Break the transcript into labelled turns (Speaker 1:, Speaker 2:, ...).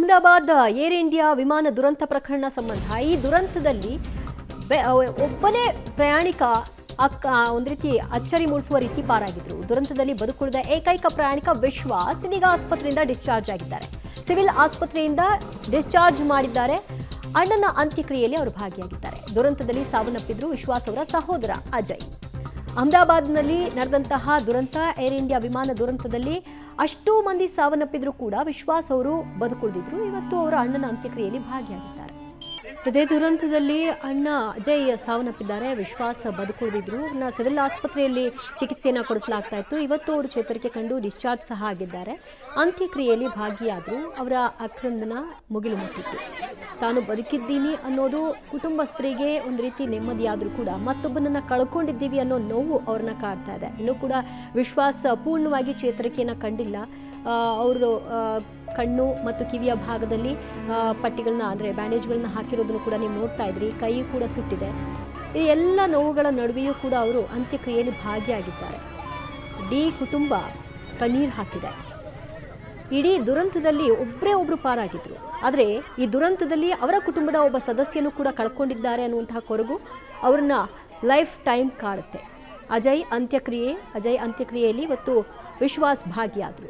Speaker 1: Ahmedabad air India ವಿಮಾನ ದುರಂತ ಪ್ರಕರಣ ಸಂಬಂಧ ಈ ದುರಂತದಲ್ಲಿ ಒಬ್ಬನೇ ಪ್ರಯಾಣಿಕ ಒಂದು ರೀತಿ ಅಚ್ಚರಿ ಮೂಡಿಸುವ ರೀತಿ ಪಾರಾಗಿದ್ರು. ದುರಂತದಲ್ಲಿ ಬದುಕುಳಿದ ಏಕೈಕ ಪ್ರಯಾಣಿಕ ವಿಶ್ವಾಸ್ ಇದೀಗ ಆಸ್ಪತ್ರೆಯಿಂದ ಡಿಸ್ಚಾರ್ಜ್ ಆಗಿದ್ದಾರೆ. ಸಿವಿಲ್ ಆಸ್ಪತ್ರೆಯಿಂದ ಡಿಸ್ಚಾರ್ಜ್ ಮಾಡಿದ್ದಾರೆ. ಅಣ್ಣನ ಅಂತ್ಯಕ್ರಿಯೆಯಲ್ಲಿ ಅವರು ಭಾಗಿಯಾಗಿದ್ದಾರೆ. ದುರಂತದಲ್ಲಿ ಸಾವನ್ನಪ್ಪಿದ್ರು ವಿಶ್ವಾಸ್ ಅವರ ಸಹೋದರ ಅಜಯ್. ಅಹಮದಾಬಾದ್ನಲ್ಲಿ ನಡೆದಂತಹ ದುರಂತ, ಏರ್ ಇಂಡಿಯಾ ವಿಮಾನ ದುರಂತದಲ್ಲಿ ಅಷ್ಟೂ ಮಂದಿ ಸಾವನ್ನಪ್ಪಿದ್ರು ಕೂಡ ವಿಶ್ವಾಸ್ ಅವರು ಬದುಕುಳಿದಿದ್ರು. ಇವತ್ತು ಅವರ ಅಣ್ಣನ ಅಂತ್ಯಕ್ರಿಯೆಯಲ್ಲಿ ಭಾಗಿಯಾಗಿದ್ದಾರೆ. ಇದೇ ದುರಂತದಲ್ಲಿ ಅಣ್ಣ ಅಜಯ್ ಸಾವನ್ನಪ್ಪಿದ್ದಾರೆ. ವಿಶ್ವಾಸ್ ಬದುಕುಳಿದಿದ್ರು. ಸಿವಿಲ್ ಆಸ್ಪತ್ರೆಯಲ್ಲಿ ಚಿಕಿತ್ಸೆಯನ್ನು ಕೊಡಿಸಲಾಗ್ತಾ ಇತ್ತು. ಇವತ್ತು ಅವರು ಚೇತರಿಕೆ ಕಂಡು ಡಿಸ್ಚಾರ್ಜ್ ಸಹ ಆಗಿದ್ದಾರೆ. ಅಂತ್ಯಕ್ರಿಯೆಯಲ್ಲಿ ಭಾಗಿಯಾದರು. ಅವರ ಆಕ್ರಂದನ ಮುಗಿಲು ಮುಟ್ಟಿತ್ತು. ತಾನು ಬದುಕಿದ್ದೀನಿ ಅನ್ನೋದು ಕುಟುಂಬಸ್ಥರಿಗೆ ಒಂದು ರೀತಿ ನೆಮ್ಮದಿಯಾದರೂ ಕೂಡ ಮತ್ತೊಬ್ಬನನ್ನು ಕಳ್ಕೊಂಡಿದ್ದೀವಿ ಅನ್ನೋ ನೋವು ಅವ್ರನ್ನ ಕಾಡ್ತಾ ಇದೆ. ಇನ್ನೂ ಕೂಡ ವಿಶ್ವಾಸ್ ಪೂರ್ಣವಾಗಿ ಚೇತರಿಕೆಯನ್ನು ಕಂಡಿಲ್ಲ. ಅವರು ಕಣ್ಣು ಮತ್ತು ಕಿವಿಯ ಭಾಗದಲ್ಲಿ ಪಟ್ಟಿಗಳನ್ನ ಅಂದರೆ ಬ್ಯಾಂಡೇಜ್ಗಳನ್ನ ಹಾಕಿರೋದನ್ನು ಕೂಡ ನೀವು ನೋಡ್ತಾ ಇದ್ರಿ. ಕೈ ಕೂಡ ಸುಟ್ಟಿದೆ. ಈ ಎಲ್ಲ ನೋವುಗಳ ನಡುವೆಯೂ ಕೂಡ ಅವರು ಅಂತ್ಯಕ್ರಿಯೆಯಲ್ಲಿ ಭಾಗಿಯಾಗಿದ್ದಾರೆ. ಇಡೀ ಕುಟುಂಬ ಕಣ್ಣೀರು ಹಾಕಿದೆ. ಇಡೀ ದುರಂತದಲ್ಲಿ ಒಬ್ಬರು ಪಾರಾಗಿದ್ರು. ಆದರೆ ಈ ದುರಂತದಲ್ಲಿ ಅವರ ಕುಟುಂಬದ ಒಬ್ಬ ಸದಸ್ಯನು ಕೂಡ ಕಳ್ಕೊಂಡಿದ್ದಾರೆ ಅನ್ನುವಂತಹ ಕೊರಗು ಅವ್ರನ್ನ ಲೈಫ್ ಟೈಮ್ ಕಾಡುತ್ತೆ. ಅಜಯ್ ಅಂತ್ಯಕ್ರಿಯೆಯಲ್ಲಿ ಇವತ್ತು ವಿಶ್ವಾಸ್ ಭಾಗಿಯಾದರು.